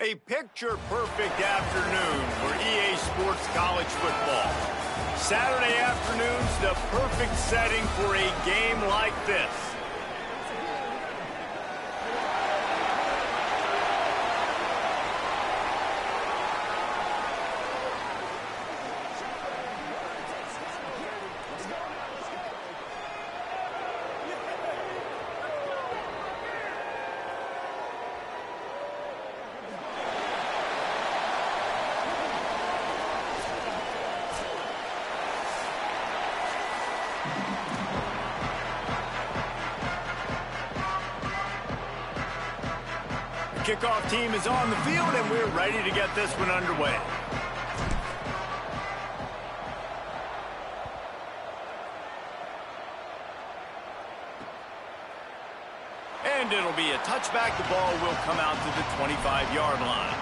A picture-perfect afternoon for EA Sports College Football. Saturday afternoons, the perfect setting for a game like this. Kickoff team is on the field, and we're ready to get this one underway. And it'll be a touchback. The ball will come out to the 25-yard line.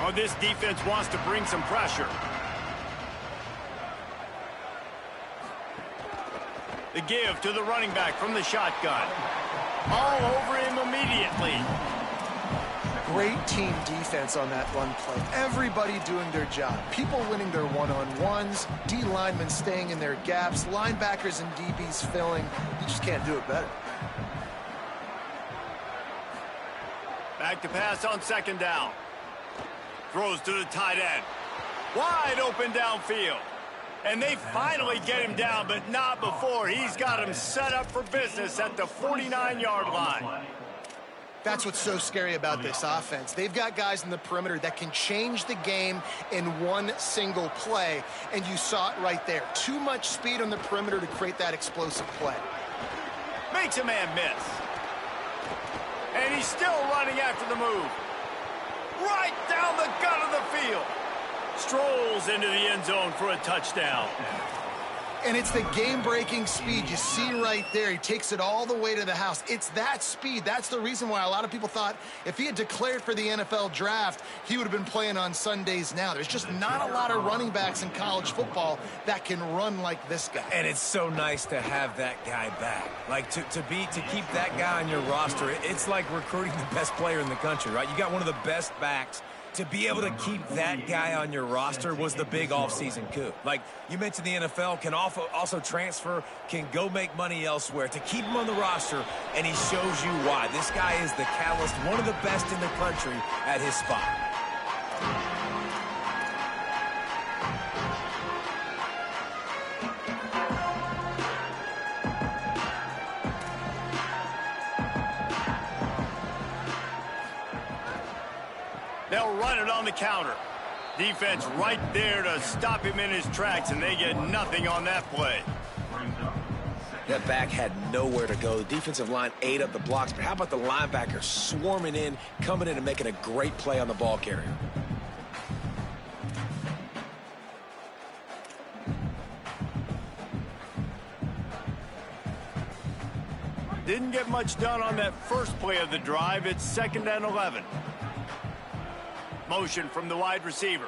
Oh, this defense wants to bring some pressure. The give to the running back from the shotgun. All over him immediately. Great team defense on that run play. Everybody doing their job. People winning their one-on-ones, D linemen staying in their gaps, linebackers and DBs filling. You just can't do it better. Back to pass on second down. Throws to the tight end. Wide open downfield. And they finally get him down, but not before. He's got him set up for business at the 49-yard line. That's what's so scary about this offense. They've got guys in the perimeter that can change the game in one single play, and you saw it right there. Too much speed on the perimeter to create that explosive play. Makes a man miss. And he's still running after the move. Right down the gut of the field. Strolls into the end zone for a touchdown. And it's the game-breaking speed you see right there. He takes it all the way to the house. It's that speed. That's the reason why a lot of people thought if he had declared for the NFL draft, he would have been playing on Sundays now. There's just not a lot of running backs in college football that can run like this guy. And it's so nice to have that guy back. Like, to keep that guy on your roster, it's like recruiting the best player in the country, right? You got one of the best backs. To be able to keep that guy on your roster was the big offseason coup. Like you mentioned, the NFL can also transfer, can go make money elsewhere. To keep him on the roster, and he shows you why. This guy is the catalyst, one of the best in the country at his spot. They'll run it on the counter. Defense right there to stop him in his tracks, and they get nothing on that play. That back had nowhere to go. The defensive line ate up the blocks, but how about the linebacker swarming in, coming in and making a great play on the ball carrier? Didn't get much done on that first play of the drive. It's 2nd and 11. Motion from the wide receiver.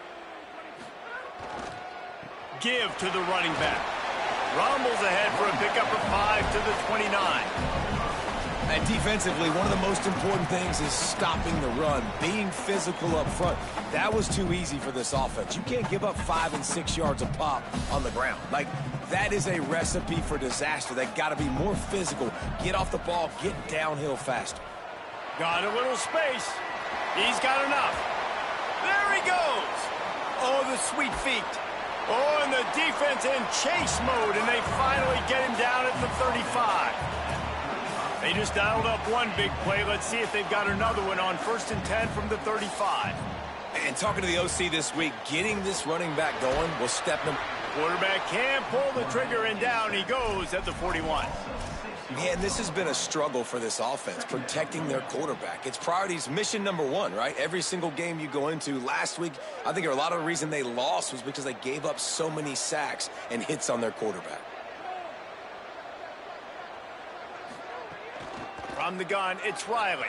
Give to the running back. Rumbles ahead for a pickup of 5 to the 29. And defensively, one of the most important things is stopping the run, being physical up front. That was too easy for this offense. You can't give up 5 and 6 yards a pop on the ground. Like, that is a recipe for disaster. They've got to be more physical. Get off the ball, get downhill faster. Got a little space. He's got enough. There he goes. Oh, the sweet feet. Oh, and the defense in chase mode, and they finally get him down at the 35. They just dialed up one big play. Let's see if they've got another one on 1st and 10 from the 35. And talking to the OC this week, getting this running back going will step them. Quarterback can't pull the trigger, and down he goes at the 41. Man, this has been a struggle for this offense, protecting their quarterback. It's priorities, mission number one, right? Every single game you go into. Last week, I think a lot of the reason they lost was because they gave up so many sacks and hits on their quarterback. From the gun, it's Riley.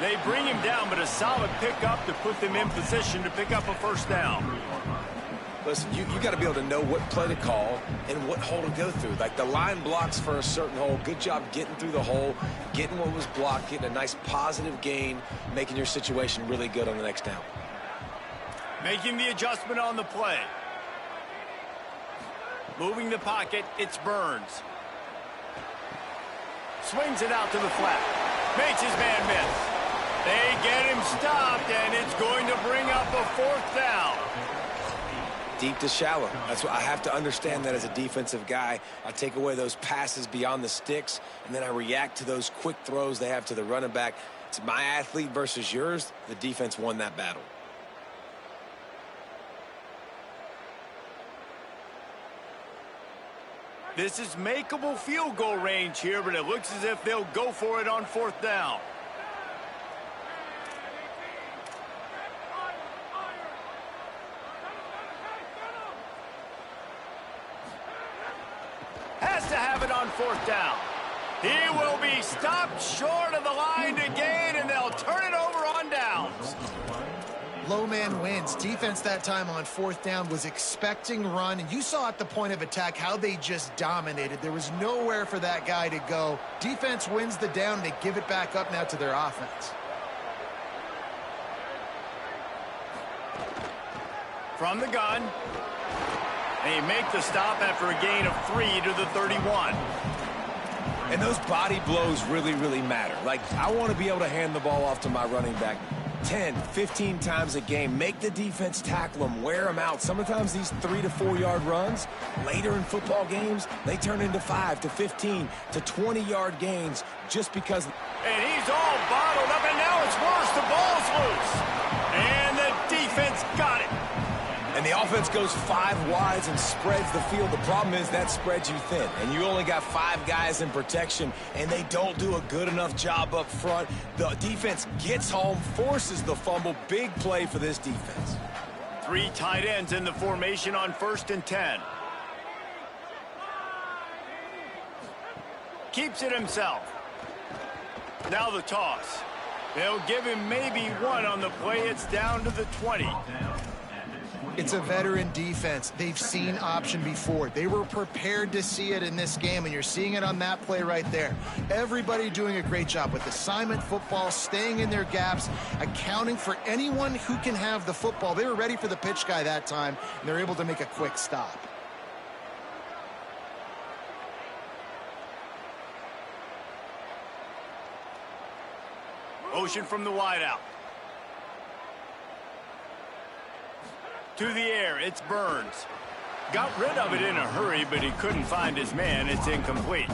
They bring him down, but a solid pickup to put them in position to pick up a first down. Listen, you got to be able to know what play to call and what hole to go through. Like the line blocks for a certain hole. Good job getting through the hole, getting what was blocked, getting a nice positive gain, making your situation really good on the next down. Making the adjustment on the play. Moving the pocket, it's Burns. Swings it out to the flat. Makes his man miss. They get him stopped, and it's going to bring up a fourth down. Deep to shallow. That's what I have to understand that as a defensive guy. I take away those passes beyond the sticks, and then I react to those quick throws they have to the running back. It's my athlete versus yours. The defense won that battle. This is makeable field goal range here, but it looks as if they'll go for it on fourth down. Has to have it on fourth down. He will be stopped short of the line to gain, and they'll turn it over on downs. Low man wins. Defense that time on fourth down was expecting run, and you saw at the point of attack how they just dominated. There was nowhere for that guy to go. Defense wins the down. They give it back up now to their offense. From the gun. They make the stop after a gain of 3 to the 31. And those body blows really, really matter. Like, I want to be able to hand the ball off to my running back 10, 15 times a game. Make the defense tackle them, wear them out. Sometimes these 3 to 4 yard runs, later in football games, they turn into 5 to 15 to 20 yard gains just because. And he's all bottled up, and now it's worse. The ball's loose. And the defense got it. And the offense goes 5 wides and spreads the field. The problem is that spreads you thin, and you only got 5 guys in protection, and they don't do a good enough job up front. The defense gets home, forces the fumble. Big play for this defense. 3 tight ends in the formation on 1st and 10. Keeps it himself. Now the toss. They'll give him maybe 1 on the play. It's down to the 20. It's a veteran defense. They've seen option before. They were prepared to see it in this game, and you're seeing it on that play right there. Everybody doing a great job with assignment football, staying in their gaps, accounting for anyone who can have the football. They were ready for the pitch guy that time, and they're able to make a quick stop. Motion from the wideout. To the air, it's Burns. Got rid of it in a hurry, but he couldn't find his man. It's incomplete.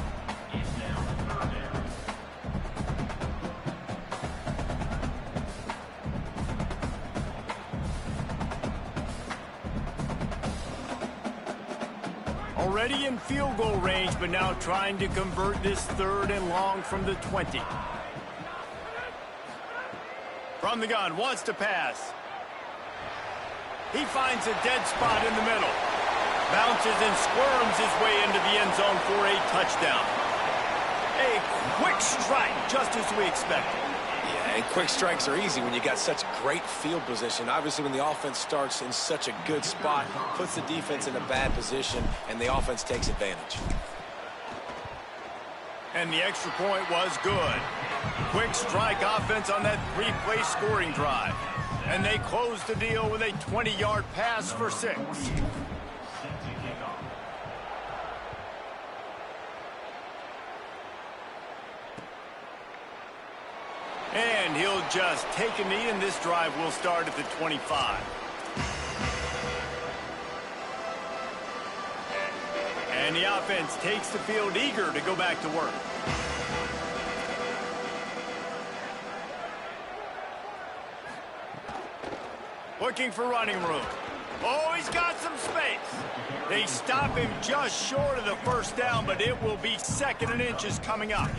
Already in field goal range, but now trying to convert this 3rd and long from the 20. From the gun, wants to pass. He finds a dead spot in the middle. Bounces and squirms his way into the end zone for a touchdown. A quick strike, just as we expected. Yeah, and quick strikes are easy when you got such great field position. Obviously, when the offense starts in such a good spot, puts the defense in a bad position, and the offense takes advantage. And the extra point was good. Quick strike offense on that 3-play scoring drive. And they close the deal with a 20-yard pass for 6. And he'll just take a knee, and this drive will start at the 25. And the offense takes the field, eager to go back to work. Looking for running room. Oh, he's got some space. They stop him just short of the first down, but it will be 2nd and inches coming up.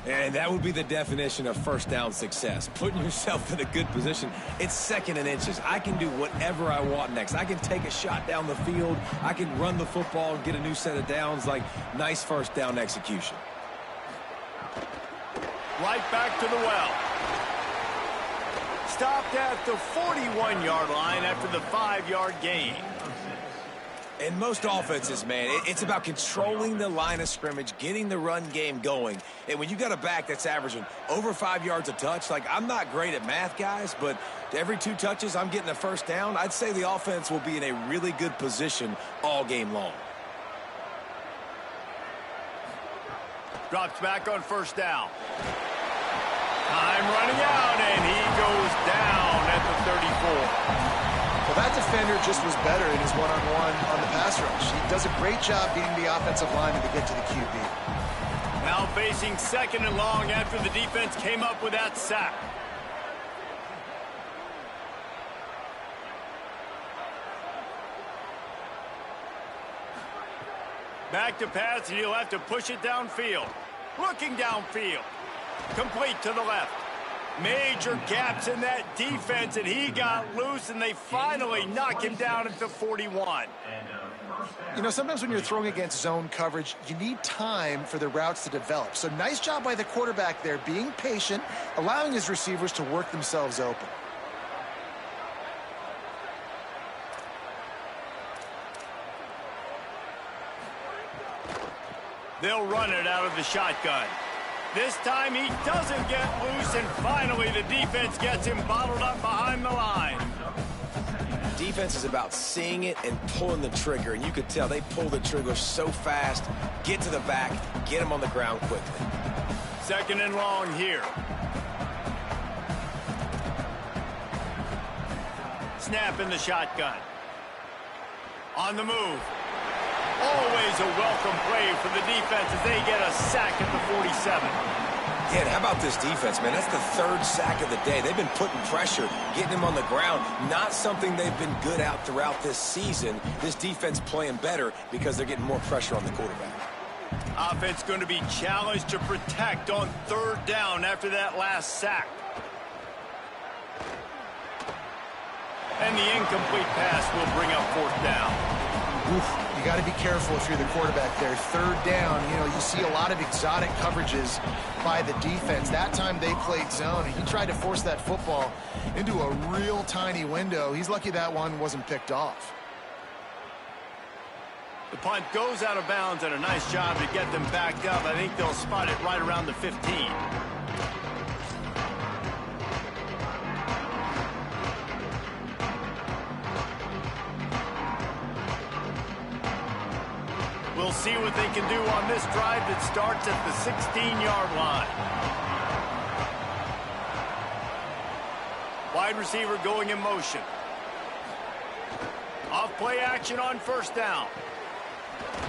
And that would be the definition of first down success. Putting yourself in a good position. It's 2nd and inches. I can do whatever I want next. I can take a shot down the field. I can run the football and get a new set of downs. Like, nice first down execution. Right back to the well. Stopped at the 41-yard line after the 5-yard gain. In most offenses, man, it's about controlling the line of scrimmage, getting the run game going. And when you got a back that's averaging over 5 yards a touch, like, I'm not great at math, guys, but every 2 touches, I'm getting a first down. I'd say the offense will be in a really good position all game long. Drops back on first down. Time running out, and he goes down at the 34. Well, that defender just was better in his one-on-one on the pass rush. He does a great job beating the offensive lineman to get to the QB. Now facing 2nd and long after the defense came up with that sack. Back to pass, and he'll have to push it downfield. Looking downfield. Complete to the left. Major gaps in that defense, and he got loose, and they finally knock him down at the 41. You know, sometimes when you're throwing against zone coverage, you need time for the routes to develop. So nice job by the quarterback there, being patient, allowing his receivers to work themselves open. They'll run it out of the shotgun. This time he doesn't get loose, and finally the defense gets him bottled up behind the line. Defense is about seeing it and pulling the trigger, and you could tell they pull the trigger so fast, get to the back, get him on the ground quickly. 2nd and long here. Snap in the shotgun. On the move. Always a welcome play for the defense as they get a sack at the 47. Yeah, how about this defense, man? That's the 3rd sack of the day. They've been putting pressure, getting him on the ground. Not something they've been good at throughout this season. This defense playing better because they're getting more pressure on the quarterback. Offense going to be challenged to protect on 3rd down after that last sack. And the incomplete pass will bring up 4th down. Oof, you got to be careful if you're the quarterback there. 3rd down, you know, you see a lot of exotic coverages by the defense. That time they played zone, and he tried to force that football into a real tiny window. He's lucky that one wasn't picked off. The punt goes out of bounds, and a nice job to get them backed up. I think they'll spot it right around the 15. We'll see what they can do on this drive that starts at the 16-yard line. Wide receiver going in motion. Off play action on 1st down.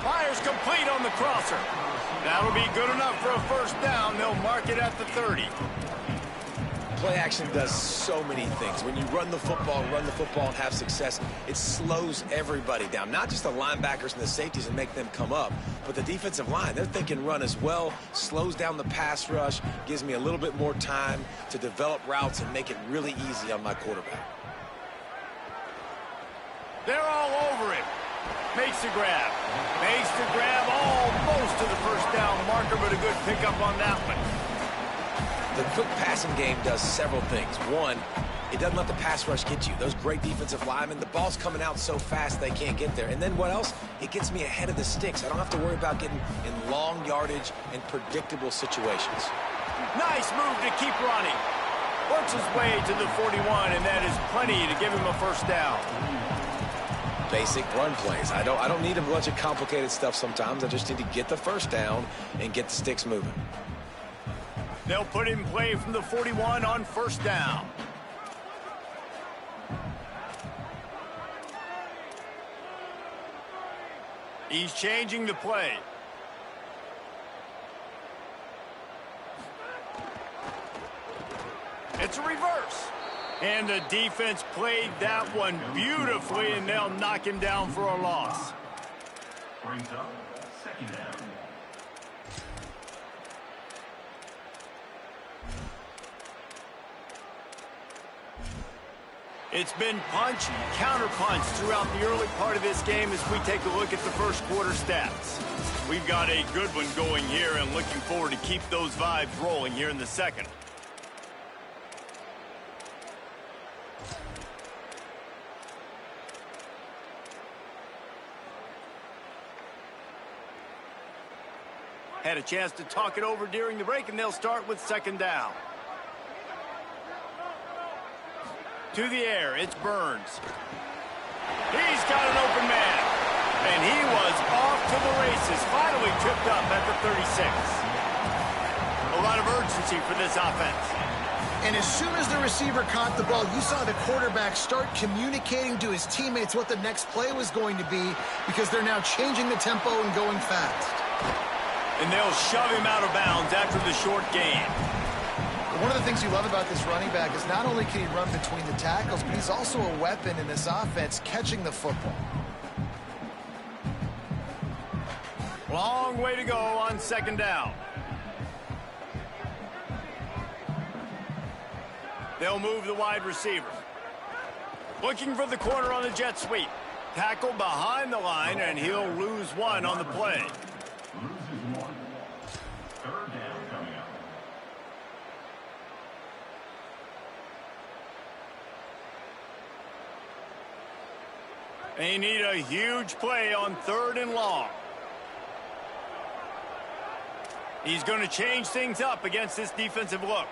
Fires complete on the crosser. That'll be good enough for a 1st down. They'll mark it at the 30. Play action does so many things. When you run the football and have success, it slows everybody down. Not just the linebackers and the safeties and make them come up, but the defensive line. They're thinking run as well, slows down the pass rush, gives me a little bit more time to develop routes and make it really easy on my quarterback. They're all over him. Makes the grab. Makes the grab almost to the 1st down marker, but a good pickup on that one. The quick passing game does several things. One, it doesn't let the pass rush get you. Those great defensive linemen, the ball's coming out so fast they can't get there. And then what else? It gets me ahead of the sticks. I don't have to worry about getting in long yardage and predictable situations. Nice move to keep running. Works his way to the 41, and that is plenty to give him a 1st down. Basic run plays. I don't need a bunch of complicated stuff sometimes. I just need to get the 1st down and get the sticks moving. They'll put in play from the 41 on 1st down. He's changing the play. It's a reverse. And the defense played that one beautifully, and they'll knock him down for a loss. Brings up second down. It's been punchy, counter-punch throughout the early part of this game as we take a look at the first quarter stats. We've got a good one going here and looking forward to keep those vibes rolling here in the second. Had a chance to talk it over during the break, and they'll start with second down. To the air, it's Burns. He's got an open man. And he was off to the races, finally tripped up at the 36. A lot of urgency for this offense. And as soon as the receiver caught the ball, you saw the quarterback start communicating to his teammates what the next play was going to be, because they're now changing the tempo and going fast. And they'll shove him out of bounds after the short gain. One of the things you love about this running back is not only can he run between the tackles, but he's also a weapon in this offense catching the football. Long way to go on second down. They'll move the wide receiver. Looking for the corner on the jet sweep. Tackle behind the line, and he'll lose one on the play. Loses one. Third down coming up. They need a huge play on third and long. He's going to change things up against this defensive look.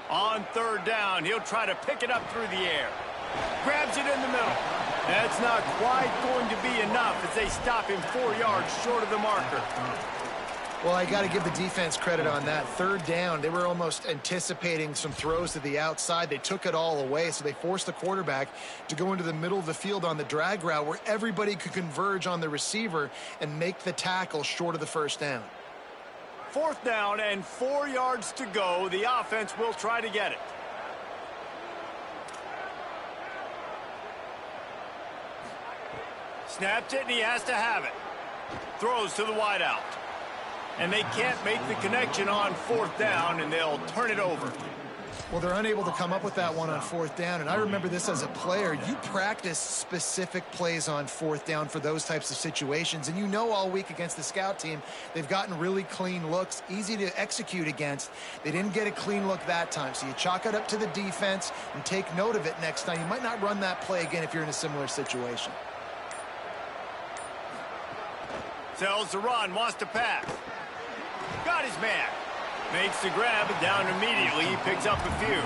On third down, he'll try to pick it up through the air. Grabs it in the middle. That's not quite going to be enough as they stop him 4 yards short of the marker. Well, I got to give the defense credit on that. Third down, they were almost anticipating some throws to the outside. They took it all away, so they forced the quarterback to go into the middle of the field on the drag route where everybody could converge on the receiver and make the tackle short of the first down. Fourth down and 4 yards to go. The offense will try to get it. Snaps it, and he has to have it. Throws to the wideout. And they can't make the connection on fourth down, and they'll turn it over. Well, they're unable to come up with that one on fourth down, and I remember this as a player. You practice specific plays on fourth down for those types of situations, and you know all week against the scout team, they've gotten really clean looks, easy to execute against. They didn't get a clean look that time, so you chalk it up to the defense and take note of it next time. You might not run that play again if you're in a similar situation. Sells the run, wants to pass. Got his man. Makes the grab, and down immediately. He picks up a few.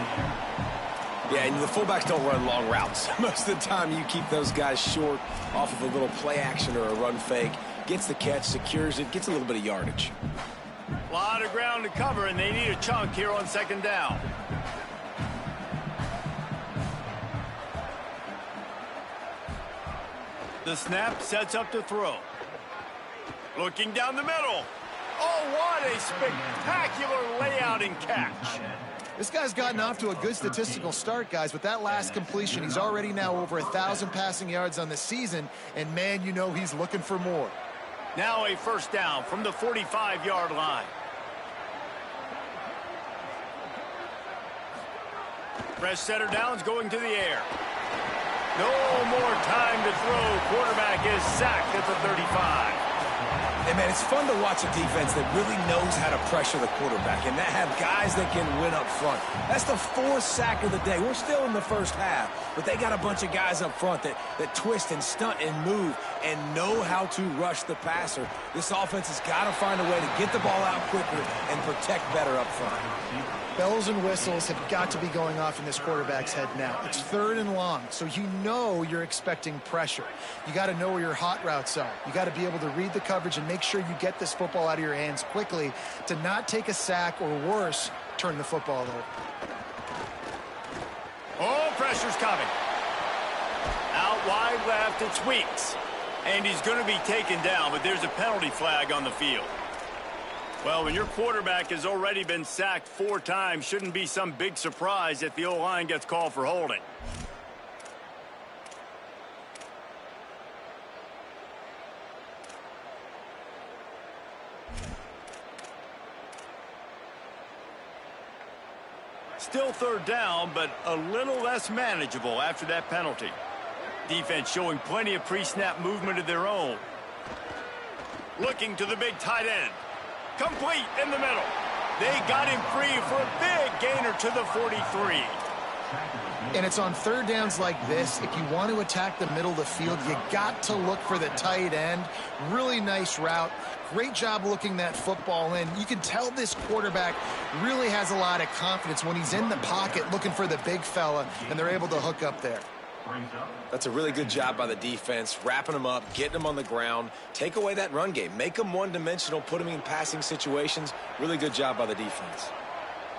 Yeah, and the fullbacks don't run long routes. Most of the time, you keep those guys short off of a little play action or a run fake. Gets the catch, secures it, gets a little bit of yardage. A lot of ground to cover, and they need a chunk here on second down. The snap sets up to throw. Looking down the middle. Oh, what a spectacular layout and catch. This guy's gotten off to a good statistical start, guys. With that last completion, he's already now over 1,000 passing yards on the season, and, man, you know he's looking for more. Now a first down from the 45-yard line. Fresh setter downs going to the air. No more time to throw. Quarterback is sacked at the 35. Hey, man, it's fun to watch a defense that really knows how to pressure the quarterback and that have guys that can win up front. That's the fourth sack of the day. We're still in the first half, but they got a bunch of guys up front that twist and stunt and move and know how to rush the passer. This offense has got to find a way to get the ball out quicker and protect better up front. Bells and whistles have got to be going off in this quarterback's head now. It's third and long, so you know you're expecting pressure. You got to know where your hot routes are. You got to be able to read the coverage and make sure you get this football out of your hands quickly to not take a sack or worse, turn the football over. Oh, pressure's coming. Out wide left, it's Weeks. And he's going to be taken down, but there's a penalty flag on the field. Well, when your quarterback has already been sacked 4 times, shouldn't be some big surprise if the O-line gets called for holding. Still 3rd down, but a little less manageable after that penalty. Defense showing plenty of pre-snap movement of their own. Looking to the big tight end. Complete in the middle. They got him free for a big gainer to the 43. And it's on 3rd downs like this. If you want to attack the middle of the field, you got to look for the tight end. Really nice route. Great job looking that football in. You can tell this quarterback really has a lot of confidence when he's in the pocket looking for the big fella, and they're able to hook up there. That's a really good job by the defense, wrapping them up, getting them on the ground, take away that run game, make them one-dimensional, put them in passing situations. Really good job by the defense.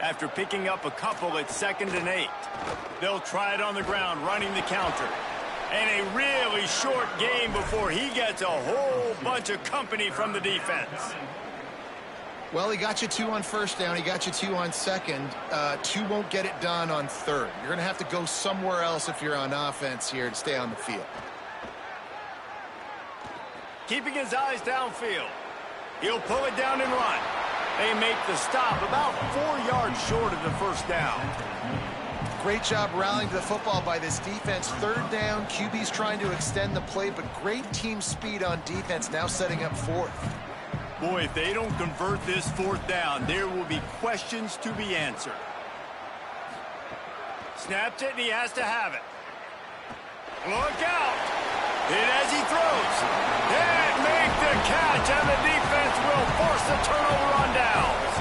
After picking up a couple at 2nd and 8, they'll try it on the ground, running the counter. And a really short game before he gets a whole bunch of company from the defense. Well, he got you 2 on 1st down. He got you 2 on 2nd. 2 won't get it done on 3rd. You're going to have to go somewhere else if you're on offense here to stay on the field. Keeping his eyes downfield. He'll pull it down and run. They make the stop about 4 yards short of the 1st down. Great job rallying to the football by this defense. 3rd down, QB's trying to extend the play, but great team speed on defense, now setting up 4th. Boy, if they don't convert this 4th down, there will be questions to be answered. Snaps it, and he has to have it. Look out! Hit as he throws. Can't make the catch, and the defense will force the turnover on downs.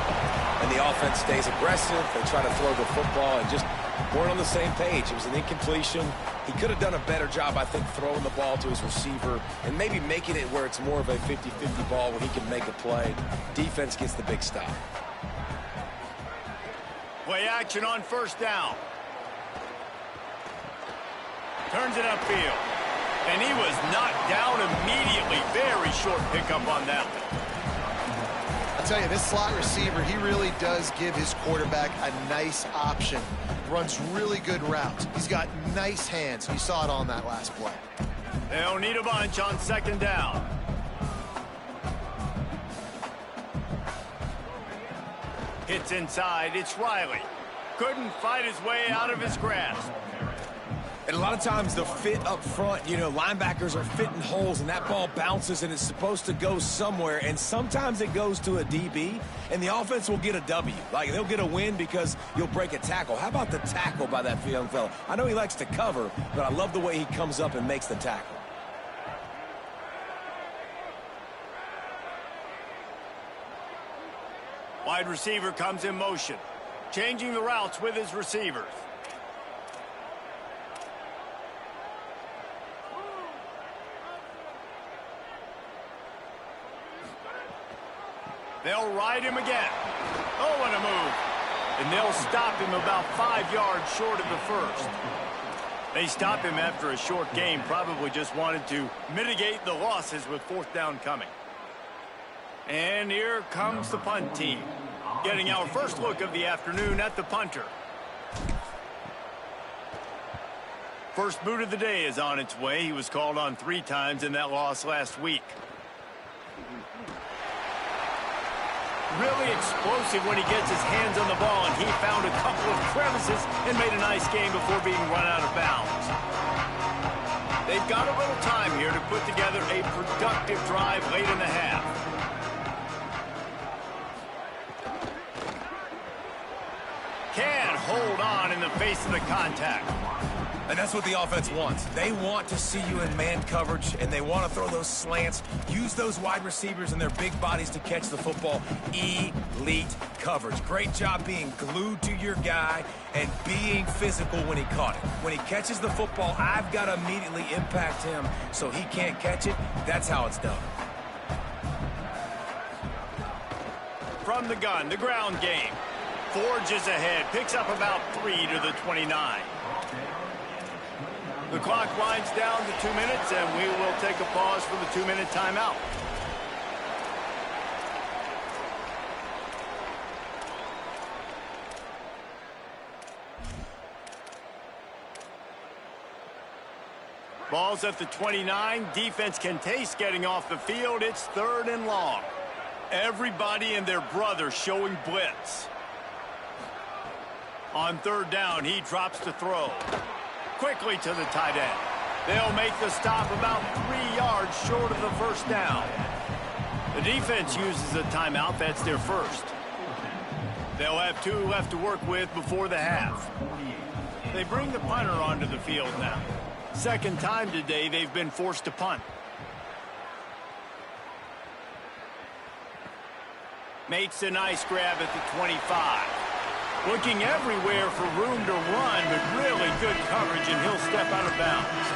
And the offense stays aggressive. They try to throw the football and just weren't on the same page. It was an incompletion. He could have done a better job, I think, throwing the ball to his receiver and maybe making it where it's more of a 50-50 ball where he can make a play. Defense gets the big stop. Play action on 1st down. Turns it upfield. And he was knocked down immediately. Very short pickup on that one. I'll tell you, this slot receiver, he really does give his quarterback a nice option. Runs really good routes. He's got nice hands. You saw it on that last play. They'll need a bunch on 2nd down. Hits inside. It's Riley. Couldn't fight his way out of his grasp. And a lot of times the fit up front, you know, linebackers are fitting holes and that ball bounces and it's supposed to go somewhere, and sometimes it goes to a DB and the offense will get a W. Like, they'll get a win because you'll break a tackle. How about the tackle by that young fella? I know he likes to cover, but I love the way he comes up and makes the tackle. Wide receiver comes in motion, changing the routes with his receivers. They'll ride him again. Oh, what a move. And they'll stop him about 5 yards short of the 1st. They stop him after a short game, probably just wanted to mitigate the losses with 4th down coming. And here comes the punt team, getting our first look of the afternoon at the punter. First boot of the day is on its way. He was called on 3 times in that loss last week. Really explosive when he gets his hands on the ball, and he found a couple of crevices and made a nice game before being run out of bounds. They've got a little time here to put together a productive drive late in the half. Can't hold on in the face of the contact. And that's what the offense wants. They want to see you in man coverage, and they want to throw those slants, use those wide receivers and their big bodies to catch the football. Elite coverage. Great job being glued to your guy and being physical when he caught it. When he catches the football, I've got to immediately impact him so he can't catch it. That's how it's done. From the gun, the ground game. Forges ahead, picks up about 3 to the 29. The clock winds down to 2 minutes, and we will take a pause for the 2-minute timeout. Ball's at the 29. Defense can taste getting off the field. It's 3rd and long. Everybody and their brother showing blitz. On 3rd down, he drops to throw. Quickly to the tight end. They'll make the stop about 3 yards short of the 1st down. The defense uses a timeout. That's their first. They'll have 2 left to work with before the half. They bring the punter onto the field now. 2nd time today they've been forced to punt. Makes a nice grab at the 25. Looking everywhere for room to run, but really good coverage, and he'll step out of bounds.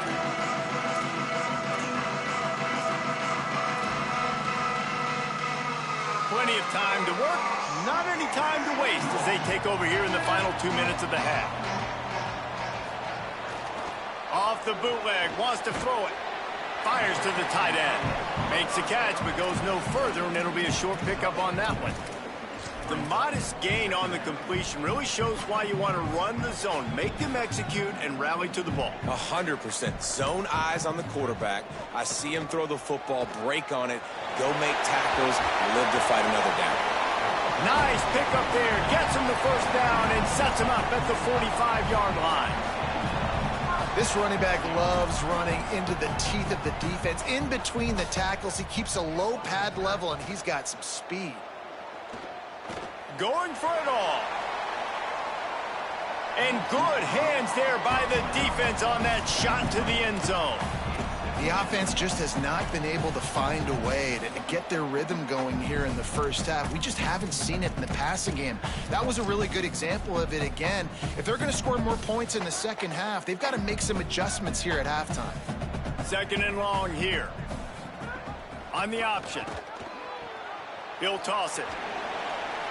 Plenty of time to work, not any time to waste as they take over here in the final 2 minutes of the half. Off the bootleg, wants to throw it. Fires to the tight end. Makes a catch, but goes no further, and it'll be a short pickup on that one. The modest gain on the completion really shows why you want to run the zone. Make them execute and rally to the ball. 100%. Zone eyes on the quarterback. I see him throw the football, break on it, go make tackles, and live to fight another down. Nice pickup there. Gets him the 1st down and sets him up at the 45-yard line. This running back loves running into the teeth of the defense. In between the tackles, he keeps a low pad level, and he's got some speed. Going for it all. And good hands there by the defense on that shot to the end zone. The offense just has not been able to find a way to get their rhythm going here in the 1st half. We just haven't seen it in the passing game. That was a really good example of it again. If they're going to score more points in the 2nd half, they've got to make some adjustments here at halftime. 2nd and long here. On the option. He'll toss it.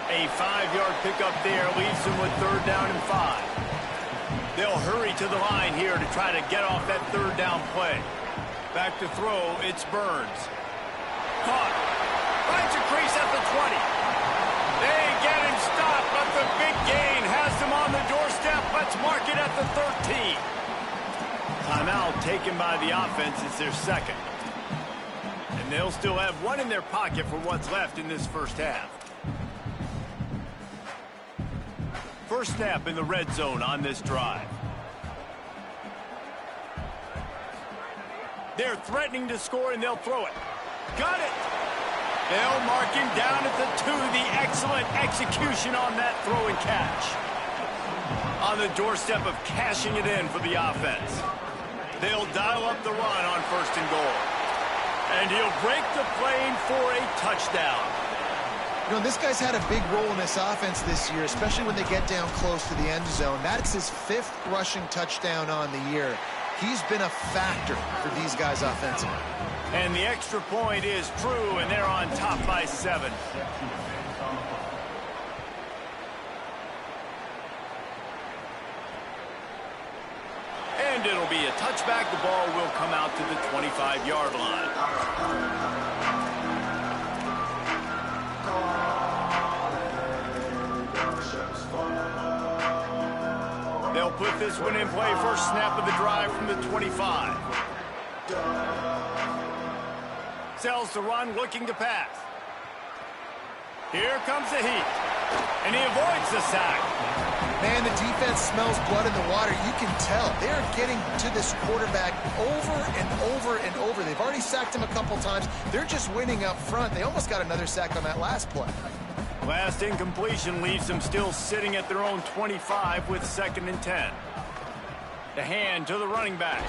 A 5-yard pickup there leaves him with 3rd down and 5. They'll hurry to the line here to try to get off that 3rd down play. Back to throw, it's Burns. Caught. Finds a crease at the 20. They get him stopped, but the big gain has them on the doorstep. Let's mark it at the 13. Timeout taken by the offense. It's their 2nd. And they'll still have 1 in their pocket for what's left in this 1st half. First snap in the red zone on this drive. They're threatening to score, and they'll throw it. Got it. They'll mark him down at the 2. The excellent execution on that throw and catch. On the doorstep of cashing it in for the offense. They'll dial up the run on 1st and goal. And he'll break the plane for a touchdown. You know, this guy's had a big role in this offense this year, especially when they get down close to the end zone. That's his 5th rushing touchdown on the year. He's been a factor for these guys offensively. And the extra point is true, and they're on top by 7. And it'll be a touchback. The ball will come out to the 25-yard line. They'll put this one in play. First snap of the drive from the 25. Sells the run, looking to pass. Here comes the heat. And he avoids the sack. Man, the defense smells blood in the water. You can tell. They're getting to this quarterback over and over and over. They've already sacked him a couple times. They're just winning up front. They almost got another sack on that last play. Last incompletion leaves them still sitting at their own 25 with 2nd and 10. The hand to the running back.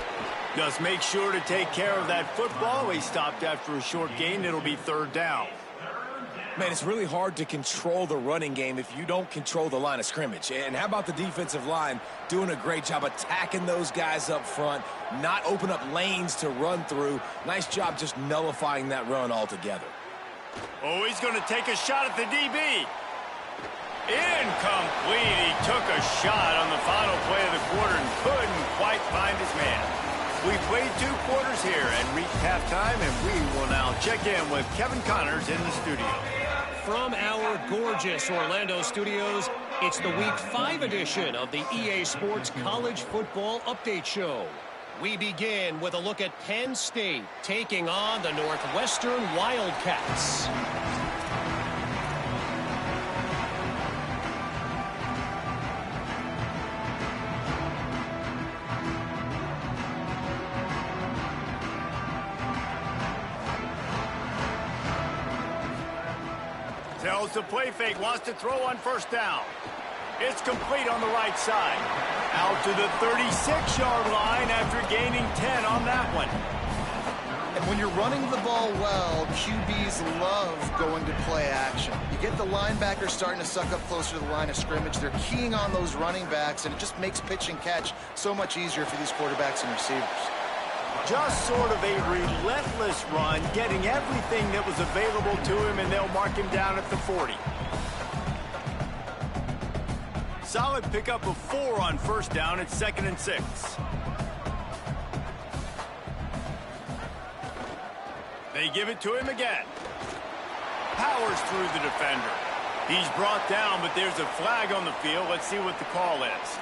Just make sure to take care of that football. He stopped after a short gain. It'll be 3rd down. Man, it's really hard to control the running game if you don't control the line of scrimmage. And how about the defensive line doing a great job attacking those guys up front, not open up lanes to run through. Nice job just nullifying that run altogether. Oh, he's going to take a shot at the DB. Incomplete. He took a shot on the final play of the quarter and couldn't quite find his man. We played 2 quarters here and reached halftime, and we will now check in with Kevin Connors in the studio. From our gorgeous Orlando studios, it's the Week 5 edition of the EA Sports College Football Update Show. We begin with a look at Penn State taking on the Northwestern Wildcats. Tells the play fake, wants to throw on first down. It's complete on the right side. Out to the 36-yard line after gaining 10 on that one. And when you're running the ball well, QBs love going to play action. You get the linebackers starting to suck up closer to the line of scrimmage. They're keying on those running backs, and it just makes pitch and catch so much easier for these quarterbacks and receivers. Just sort of a relentless run, getting everything that was available to him, and they'll mark him down at the 40. Solid pickup of 4 on first down at 2nd and 6. They give it to him again. Powers through the defender. He's brought down, but there's a flag on the field. Let's see what the call is.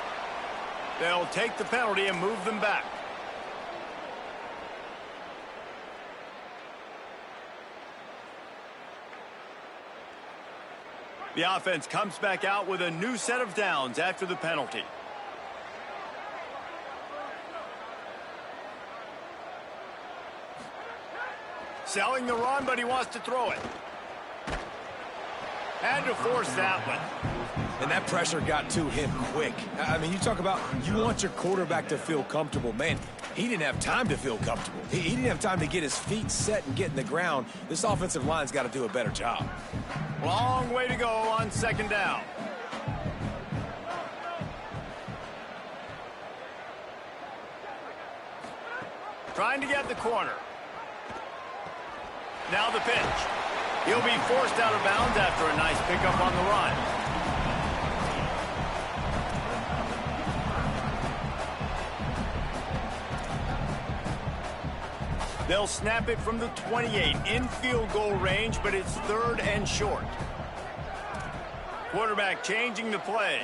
They'll take the penalty and move them back. The offense comes back out with a new set of downs after the penalty. Selling the run, but he wants to throw it. Had to force that one. And that pressure got to him quick. I mean, you talk about you want your quarterback to feel comfortable. Man, he didn't have time to feel comfortable. He didn't have time to get his feet set and get in the ground. This offensive line's got to do a better job. Long way to go on 2nd down. Trying to get the corner. Now the pitch. He'll be forced out of bounds after a nice pickup on the run. They'll snap it from the 28 in field goal range, but it's 3rd and short. Quarterback changing the play.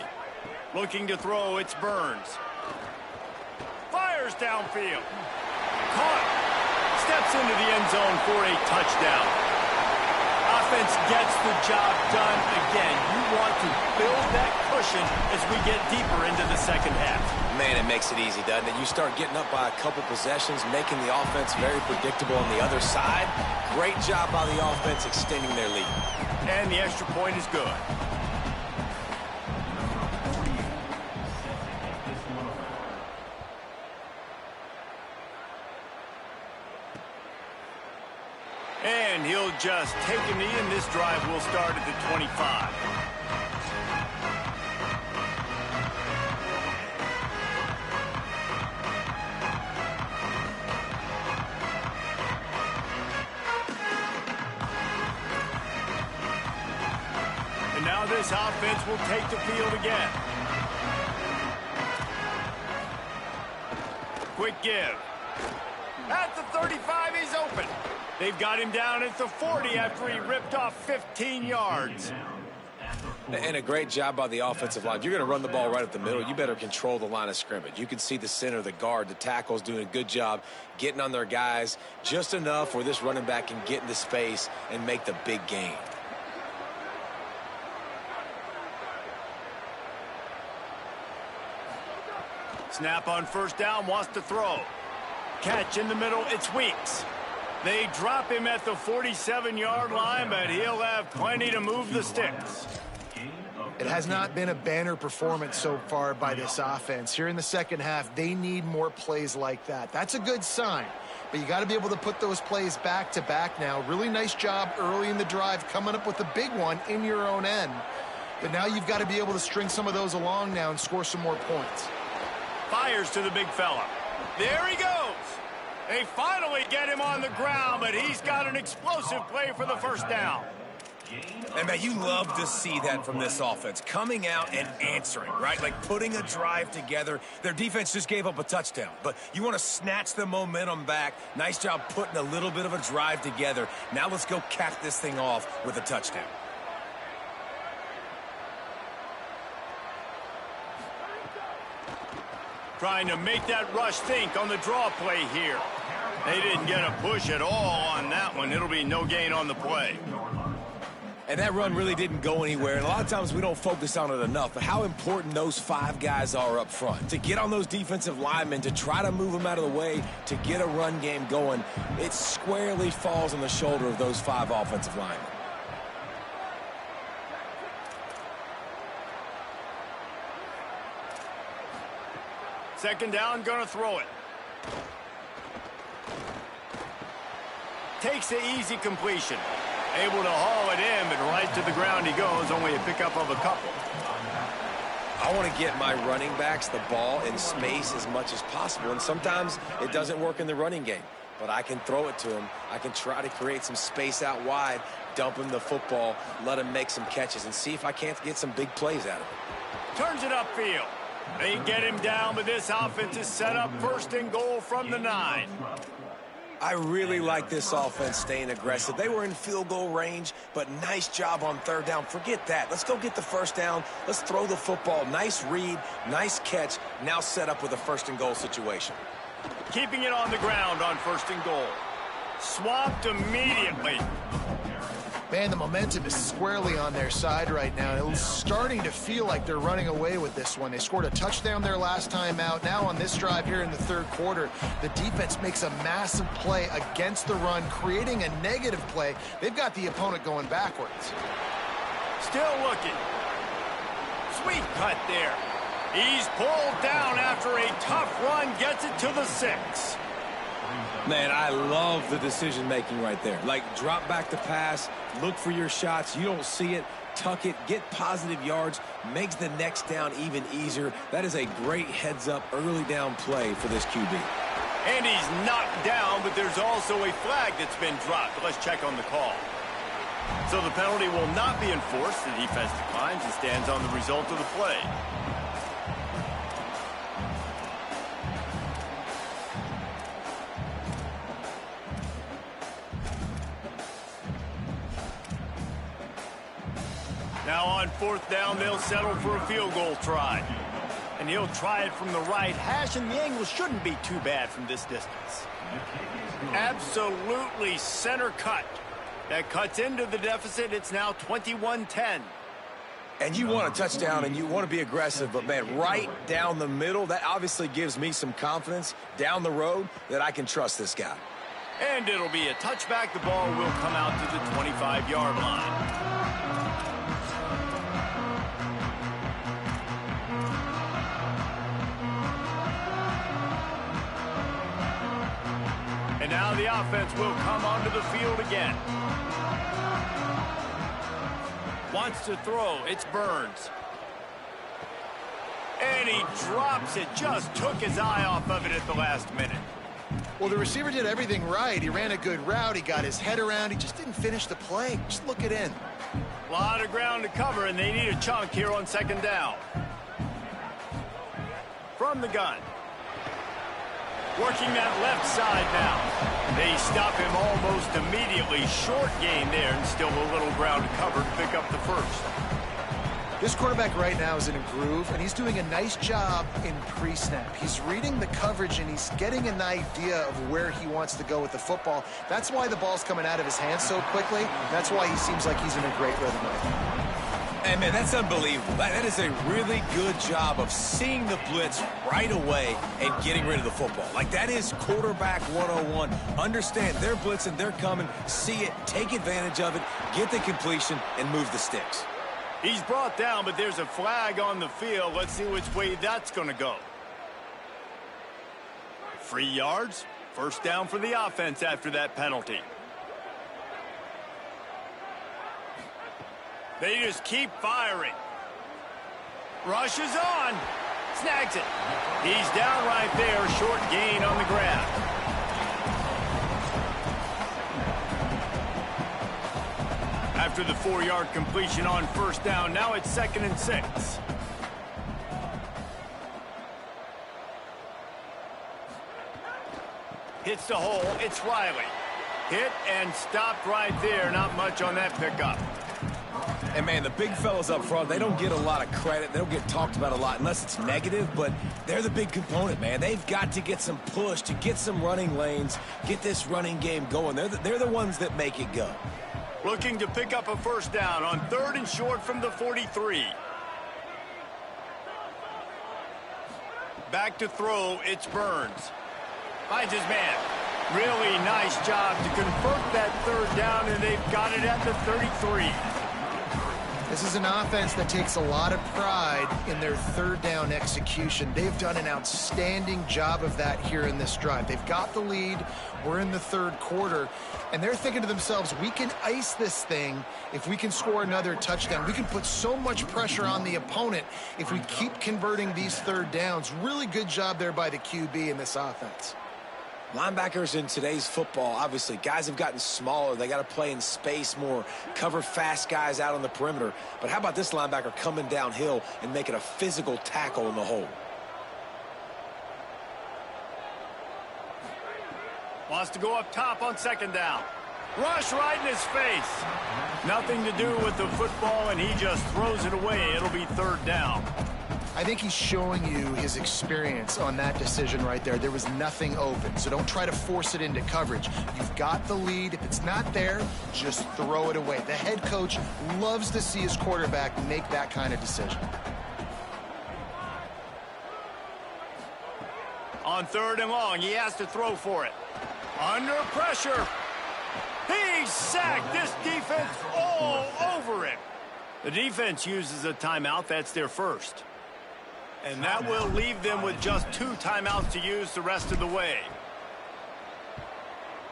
Looking to throw, it's Burns. Fires downfield. Caught. Steps into the end zone for a touchdown. Offense gets the job done again. You want to build that cushion as we get deeper into the 2nd half. Man, it makes it easy, doesn't it? You start getting up by a couple possessions, making the offense very predictable on the other side. Great job by the offense extending their lead. And the extra point is good. And he'll just take a knee, and this drive will start at the 25. And now this offense will take the field again. Quick give. At the 35, he's open. They've got him down at the 40 after he ripped off 15 yards. And a great job by the offensive line. If you're going to run the ball right up the middle, you better control the line of scrimmage. You can see the center, the guard, the tackles doing a good job getting on their guys just enough where this running back can get into space and make the big gain. Snap on first down, wants to throw. Catch in the middle, it's Weeks. They drop him at the 47-yard line, but he'll have plenty to move the sticks. It has not been a banner performance so far by this offense. Here in the 2nd half, they need more plays like that. That's a good sign, but you got to be able to put those plays back to back now. Really nice job early in the drive coming up with a big one in your own end. But now you've got to be able to string some of those along now and score some more points. Fires to the big fella. There he goes. They finally get him on the ground, but he's got an explosive play for the first down. And, man, you love to see that from this offense, coming out and answering, right? Like putting a drive together. Their defense just gave up a touchdown, but you want to snatch the momentum back. Nice job putting a little bit of a drive together. Now let's go cap this thing off with a touchdown. Trying to make that rush think on the draw play here. They didn't get a push at all on that one. It'll be no gain on the play. And that run really didn't go anywhere. And a lot of times we don't focus on it enough, but how important those 5 guys are up front. To get on those defensive linemen, to try to move them out of the way, to get a run game going, it squarely falls on the shoulder of those 5 offensive linemen. Second down, gonna throw it. Takes the easy completion. Able to haul it in, but right to the ground he goes. Only a pickup of a couple. I want to get my running backs the ball in space as much as possible, and sometimes it doesn't work in the running game. But I can throw it to him. I can try to create some space out wide, dump him the football, let him make some catches, and see if I can't get some big plays out of it. Turns it upfield. They get him down, but this offense is set up first and goal from the 9. I really like this offense staying aggressive. They were in field goal range, but nice job on third down. Forget that. Let's go get the first down. Let's throw the football. Nice read, nice catch. Now set up with a first and goal situation. Keeping it on the ground on first and goal. Swamped immediately. Man, the momentum is squarely on their side right now. It's starting to feel like they're running away with this one. They scored a touchdown their last time out. Now on this drive here in the third quarter, the defense makes a massive play against the run, creating a negative play. They've got the opponent going backwards. Still looking. Sweet cut there. He's pulled down after a tough run, gets it to the 6. Man, I love the decision-making right there. Like, drop back to pass, look for your shots. You don't see it, tuck it, get positive yards, makes the next down even easier. That is a great heads-up early down play for this QB. And he's knocked down, but there's also a flag that's been dropped. Let's check on the call. So the penalty will not be enforced. The defense declines and stands on the result of the play. Now on fourth down, they'll settle for a field goal try. And he'll try it from the right hash, and the angle shouldn't be too bad from this distance. Absolutely center cut. That cuts into the deficit. It's now 21-10. And you want a touchdown, and you want to be aggressive, but, man, right down the middle, that obviously gives me some confidence down the road that I can trust this guy. And it'll be a touchback. The ball will come out to the 25-yard line. And now the offense will come onto the field again. Wants to throw. It's Burns. And he drops it. Just took his eye off of it at the last minute. Well, the receiver did everything right. He ran a good route. He got his head around. He just didn't finish the play. Just look it in. A lot of ground to cover, and they need a chunk here on second down. From the gun. Working that left side now. They stop him almost immediately. Short gain there, and still a little ground to cover to pick up the first. This quarterback right now is in a groove, and he's doing a nice job in pre-snap. He's reading the coverage, and he's getting an idea of where he wants to go with the football. That's why the ball's coming out of his hands so quickly. That's why he seems like he's in a great rhythm right now. Hey, man, that's unbelievable. That is a really good job of seeing the blitz right away and getting rid of the football. Like, that is quarterback 101. Understand they're blitzing, they're coming, see it, take advantage of it, get the completion, and move the sticks. He's brought down, but there's a flag on the field. Let's see which way that's going to go. 3 yards. First down for the offense after that penalty. They just keep firing. Rushes on. Snags it. He's down right there. Short gain on the grab. After the 4-yard completion on first down, now it's 2nd and 6. Hits the hole. It's Riley. Hit and stopped right there. Not much on that pickup. And, man, the big fellas up front, they don't get a lot of credit. They don't get talked about a lot unless it's negative, but they're the big component, man. They've got to get some push, to get some running lanes, get this running game going. They're the ones that make it go. Looking to pick up a first down on 3rd and short from the 43. Back to throw, it's Burns. Finds his man. Really nice job to convert that 3rd down, and they've got it at the 33. This is an offense that takes a lot of pride in their 3rd down execution. They've done an outstanding job of that here in this drive. They've got the lead. We're in the 3rd quarter, and they're thinking to themselves, we can ice this thing if we can score another touchdown. We can put so much pressure on the opponent if we keep converting these 3rd downs. Really good job there by the QB in this offense. Linebackers in today's football, obviously, guys have gotten smaller. They got to play in space more, cover fast guys out on the perimeter. But how about this linebacker coming downhill and making a physical tackle in the hole? Wants to go up top on 2nd down. Rush right in his face. Nothing to do with the football, and he just throws it away. It'll be 3rd down. I think he's showing you his experience on that decision right there. There was nothing open, so don't try to force it into coverage. You've got the lead. If it's not there, just throw it away. The head coach loves to see his quarterback make that kind of decision. On 3rd and long, he has to throw for it. Under pressure. He's sacked. This defense all over him. The defense uses a timeout. That's their first. And that will leave them with just 2 timeouts to use the rest of the way.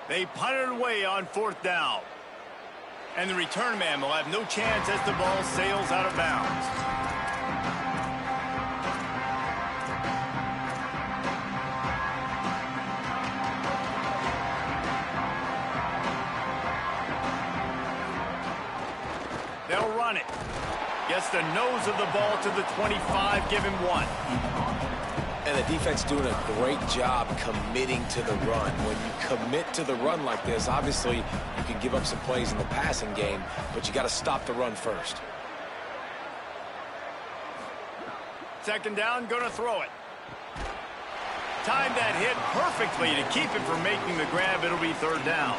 They punt it away on 4th down. And the return man will have no chance as the ball sails out of bounds. They'll run it. Gets the nose of the ball to the 25, give him 1. And the defense doing a great job committing to the run. When you commit to the run like this, obviously you can give up some plays in the passing game, but you got to stop the run first. 2nd down, gonna throw it. Timed that hit perfectly to keep him from making the grab. It'll be 3rd down.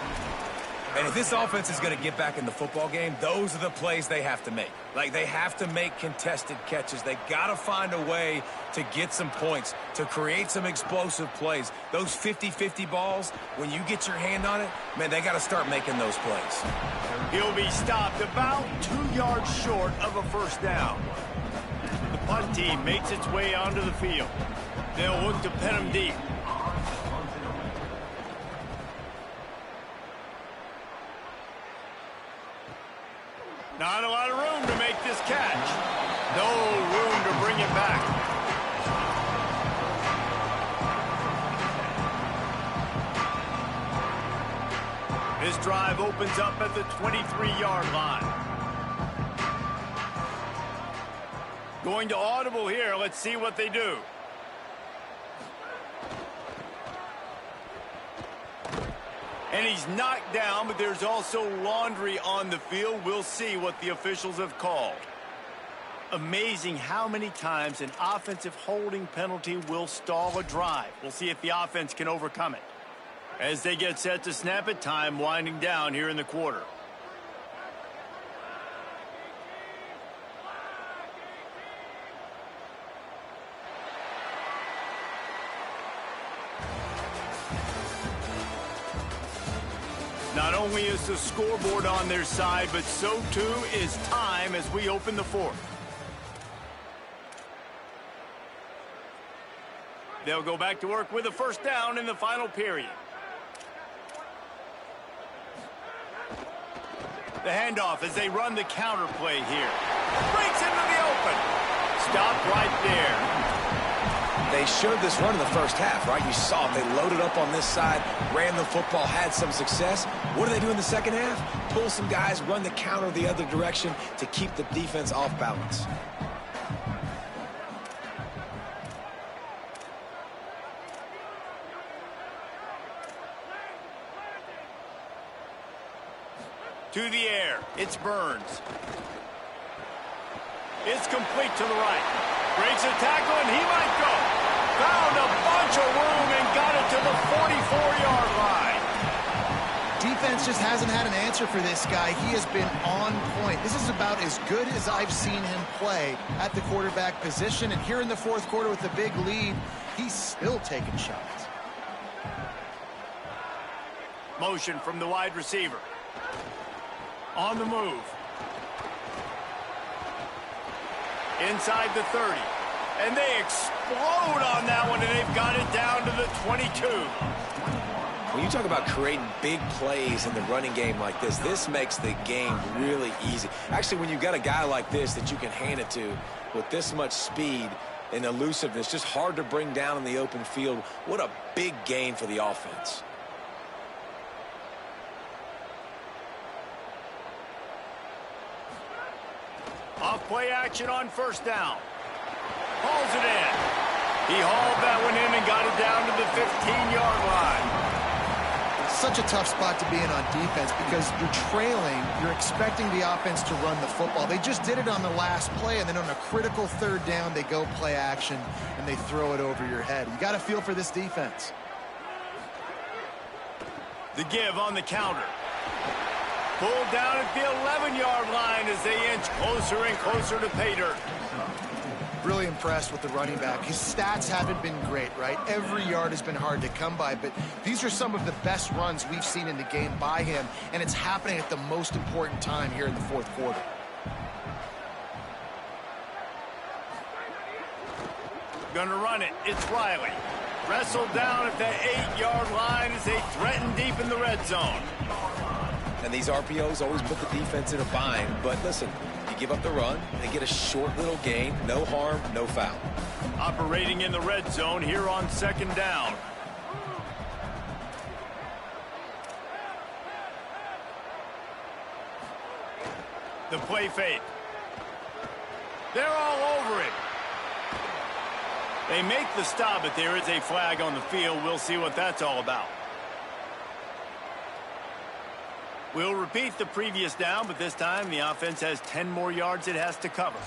And if this offense is going to get back in the football game, those are the plays they have to make. Like, they have to make contested catches. They got to find a way to get some points, to create some explosive plays. Those 50-50 balls, when you get your hand on it, man, they got to start making those plays. He'll be stopped about 2 yards short of a first down. The punt team makes its way onto the field. They'll look to pin him deep. Not a lot of room to make this catch. No room to bring it back. This drive opens up at the 23-yard line. Going to audible here. Let's see what they do. And he's knocked down, but there's also laundry on the field. We'll see what the officials have called. Amazing how many times an offensive holding penalty will stall a drive. We'll see if the offense can overcome it. As they get set to snap it, time winding down here in the quarter. Not only is the scoreboard on their side, but so too is time as we open the 4th. They'll go back to work with a first down in the final period. The handoff as they run the counter play here. Breaks into the open. Stopped right there. They showed this run in the first half, right? You saw it. They loaded up on this side, ran the football, had some success. What do they do in the second half? Pull some guys, run the counter the other direction to keep the defense off balance. To the air, it's Burns. It's complete to the right. Breaks a tackle, and he might go. Found a bunch of room and got it to the 44-yard line. Defense just hasn't had an answer for this guy. He has been on point. This is about as good as I've seen him play at the quarterback position. And here in the fourth quarter with the big lead, he's still taking shots. Motion from the wide receiver. On the move. Inside the 30. And they explode on that one, and they've got it down to the 22. When you talk about creating big plays in the running game like this makes the game really easy. Actually, when you've got a guy like this that you can hand it to with this much speed and elusiveness, just hard to bring down in the open field, what a big gain for the offense. Off play action on first down. Hauls it in. He hauled that one in and got it down to the 15-yard line. Such a tough spot to be in on defense because you're trailing, you're expecting the offense to run the football. They just did it on the last play, and then on a critical third down, they go play action, and they throw it over your head. You got to feel for this defense. The give on the counter. Pulled down at the 11-yard line as they inch closer and closer to pay dirt. Really impressed with the running back. His stats haven't been great, right? Every yard has been hard to come by, but these are some of the best runs we've seen in the game by him, and it's happening at the most important time here in the fourth quarter. Gonna run it. It's Riley. Wrestled down at the 8-yard line as they threaten deep in the red zone. And these RPOs always put the defense in a bind, but listen, you give up the run, they get a short little gain, no harm, no foul. Operating in the red zone here on second down. The play fake. They're all over it. They make the stop, but there is a flag on the field. We'll see what that's all about. We'll repeat the previous down, but this time the offense has 10 more yards it has to cover.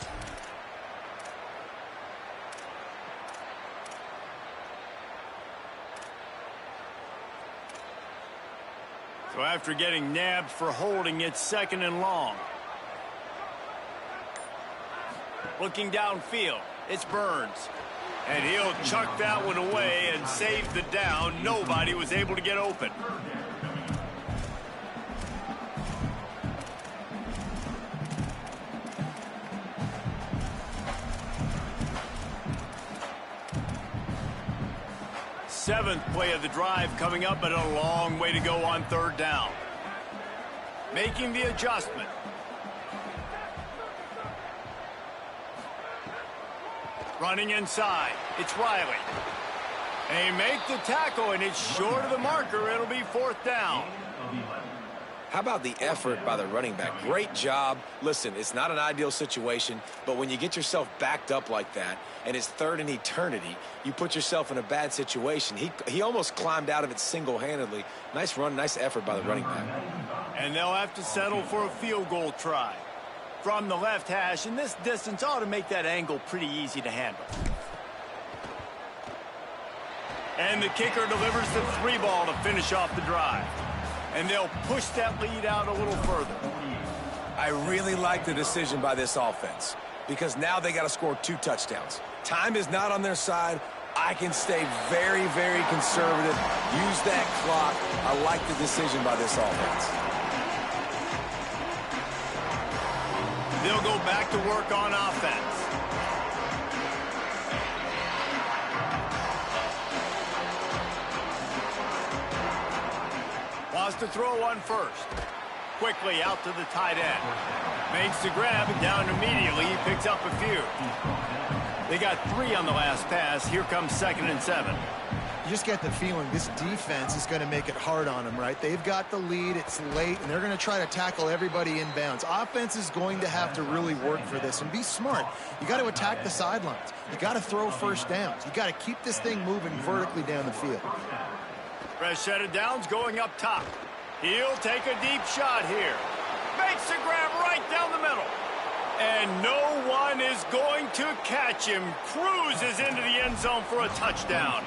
So after getting nabbed for holding, it's second and long. Looking downfield, it's Burns. And he'll chuck that one away and save the down. Nobody was able to get open. Seventh play of the drive coming up, but a long way to go on third down. Making the adjustment. Running inside. It's Riley. They make the tackle, and it's short of the marker. It'll be fourth down. How about the effort by the running back? Great job. Listen, it's not an ideal situation, but when you get yourself backed up like that, and it's third in eternity, you put yourself in a bad situation. He almost climbed out of it single-handedly. Nice run, nice effort by the running back. And they'll have to settle for a field goal try. From the left hash, and this distance ought to make that angle pretty easy to handle. And the kicker delivers the 3-ball to finish off the drive. And they'll push that lead out a little further. I really like the decision by this offense because now they got to score 2 touchdowns. Time is not on their side. I can stay very, very conservative. Use that clock. I like the decision by this offense. They'll go back to work on offense. Wants to throw on first. Quickly out to the tight end. Makes the grab and down immediately. He picks up a few. They got 3 on the last pass. Here comes 2nd and 7. You just get the feeling this defense is going to make it hard on them, right? They've got the lead. It's late, and they're going to try to tackle everybody inbounds. Offense is going to have to really work for this and be smart. You got to attack the sidelines. You got to throw first downs. You got to keep this thing moving vertically down the field. Fresh set of downs going up top. He'll take a deep shot here. Makes the grab right down the middle. And no one is going to catch him. Cruises into the end zone for a touchdown.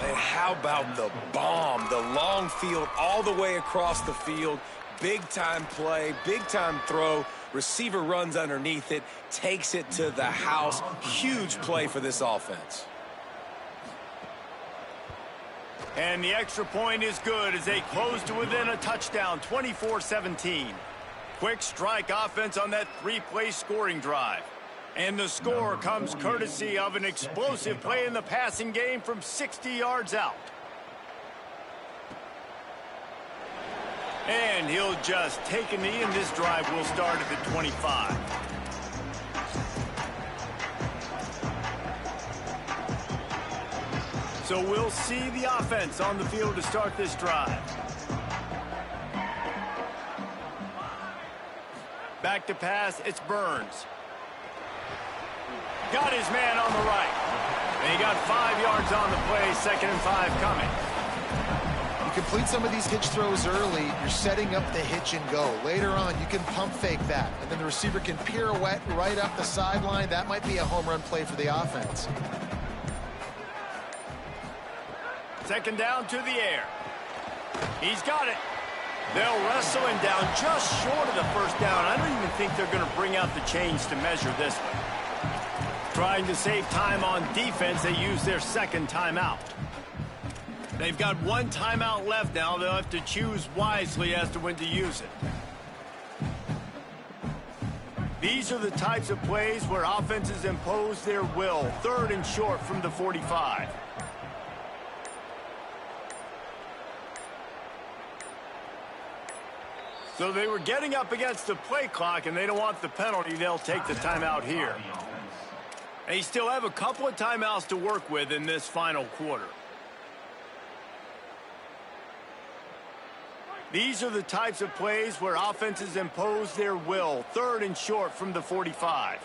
And how about the bomb? The long field all the way across the field. Big-time play, big-time throw. Receiver runs underneath it, takes it to the house. Huge play for this offense. And the extra point is good as they close to within a touchdown, 24-17. Quick strike offense on that three-play scoring drive. And the score comes courtesy of an explosive play in the passing game from 60 yards out. And he'll just take a knee, and this drive will start at the 25. So we'll see the offense on the field to start this drive. Back to pass, it's Burns. Got his man on the right. And he got 5 yards on the play, 2nd and 5 coming. You complete some of these hitch throws early, you're setting up the hitch and go. Later on, you can pump fake that, and then the receiver can pirouette right up the sideline. That might be a home run play for the offense. 2nd down to the air. He's got it. They'll wrestle him down just short of the 1st down. I don't even think they're going to bring out the chains to measure this one. Trying to save time on defense, they use their 2nd timeout. They've got 1 timeout left now. They'll have to choose wisely as to when to use it. These are the types of plays where offenses impose their will. 3rd and short from the 45. So they were getting up against the play clock, and they don't want the penalty. They'll take the timeout here. They still have a couple of timeouts to work with in this final quarter. These are the types of plays where offenses impose their will. 3rd and short from the 45.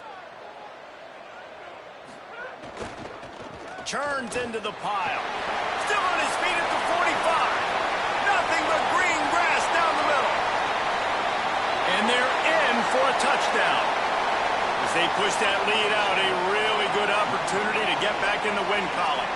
Churns into the pile. Still on his feet at the 45. Nothing but green grass down the middle. And they're in for a touchdown. As they push that lead out, a really good opportunity to get back in the win column.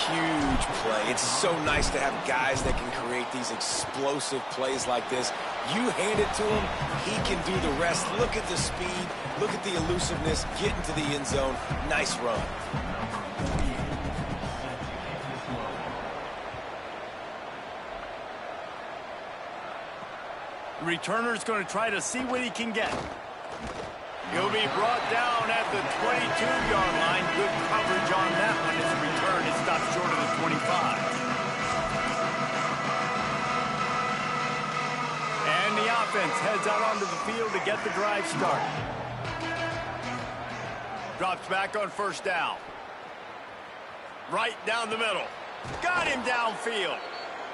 Huge play. It's so nice to have guys that can create these explosive plays like this. You hand it to him, he can do the rest. Look at the speed, look at the elusiveness, get into the end zone. Nice run. The returner's going to try to see what he can get. He'll be brought down at the 22-yard line. Good coverage on that one as the return is stopped short of the 25. And the offense heads out onto the field to get the drive started. Drops back on 1st down. Right down the middle. Got him downfield.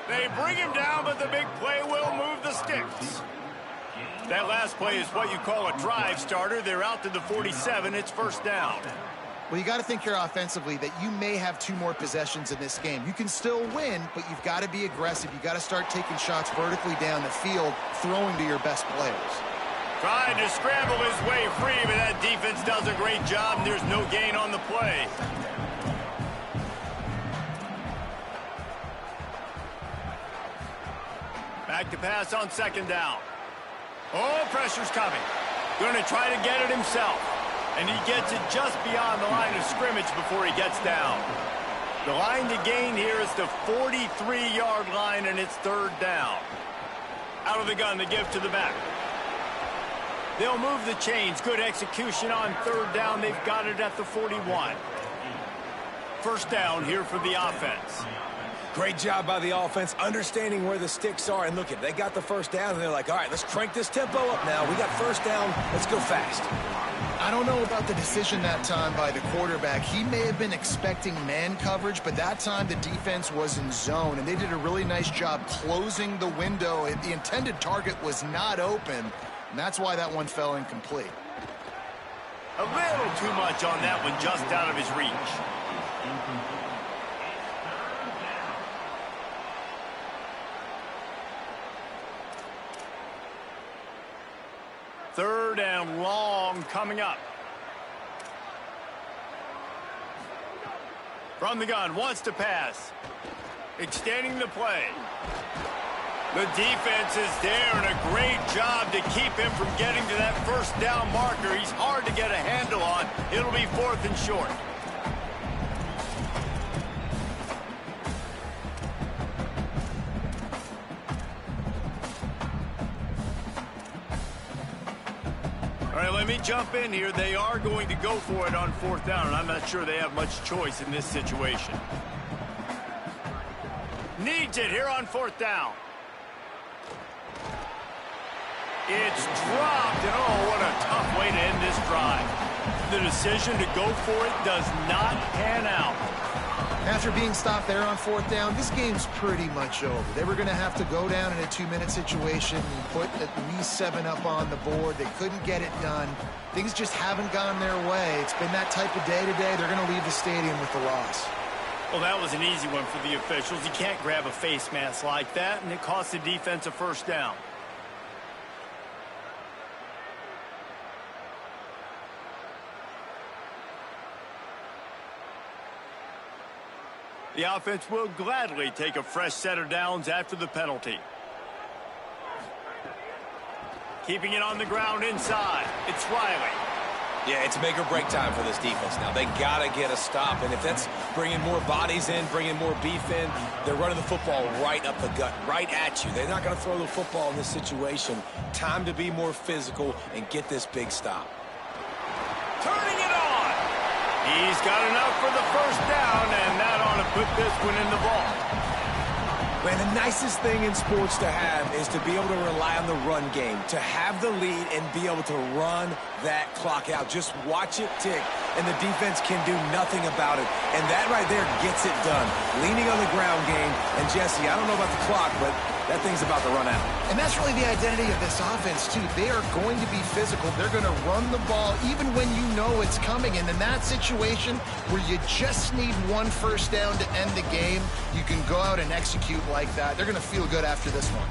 They bring him down, but the big play will move the sticks. That last play is what you call a drive starter. They're out to the 47. It's 1st down. Well, you got to think here offensively that you may have 2 more possessions in this game. You can still win, but you've got to be aggressive. You've got to start taking shots vertically down the field, throwing to your best players. Trying to scramble his way free, but that defense does a great job, and there's no gain on the play. Back to pass on 2nd down. Oh, pressure's coming. Going to try to get it himself. And he gets it just beyond the line of scrimmage before he gets down. The line to gain here is the 43-yard line, and it's 3rd down. Out of the gun, the give to the back. They'll move the chains. Good execution on 3rd down. They've got it at the 41. 1st down here for the offense. Great job by the offense, understanding where the sticks are. And look, they got the 1st down, and they're like, all right, let's crank this tempo up now. We got 1st down. Let's go fast. I don't know about the decision that time by the quarterback. He may have been expecting man coverage, but that time the defense was in zone, and they did a really nice job closing the window. The intended target was not open, and that's why that one fell incomplete. A little too much on that one, just out of his reach. 3rd and long coming up. From the gun, wants to pass. Extending the play. The defense is there, and a great job to keep him from getting to that 1st down marker. He's hard to get a handle on. It'll be 4th and short. All right, let me jump in here. They are going to go for it on 4th down, and I'm not sure they have much choice in this situation. Needs it here on 4th down. It's dropped, and oh, what a tough way to end this drive. The decision to go for it does not pan out. After being stopped there on 4th down, this game's pretty much over. They were going to have to go down in a 2-minute situation and put at least 7 up on the board. They couldn't get it done. Things just haven't gone their way. It's been that type of day today. They're going to leave the stadium with the loss. Well, that was an easy one for the officials. You can't grab a face mask like that, and it cost the defense a 1st down. The offense will gladly take a fresh set of downs after the penalty. Keeping it on the ground inside. It's Riley. Yeah, it's make or break time for this defense now. They got to get a stop, and if that's bringing more bodies in, bringing more beef in, they're running the football right up the gut, right at you. They're not going to throw the football in this situation. Time to be more physical and get this big stop. Turning it on. He's got enough for the 1st down, and that ought to put this one in the ball. Man, the nicest thing in sports to have is to be able to rely on the run game, to have the lead and be able to run that clock out. Just watch it tick, and the defense can do nothing about it. And that right there gets it done. Leaning on the ground game, and Jesse, I don't know about the clock, but that thing's about to run out. And that's really the identity of this offense, too. They are going to be physical. They're going to run the ball even when you know it's coming. And in that situation where you just need 1 1st down to end the game, you can go out and execute like that. They're going to feel good after this one.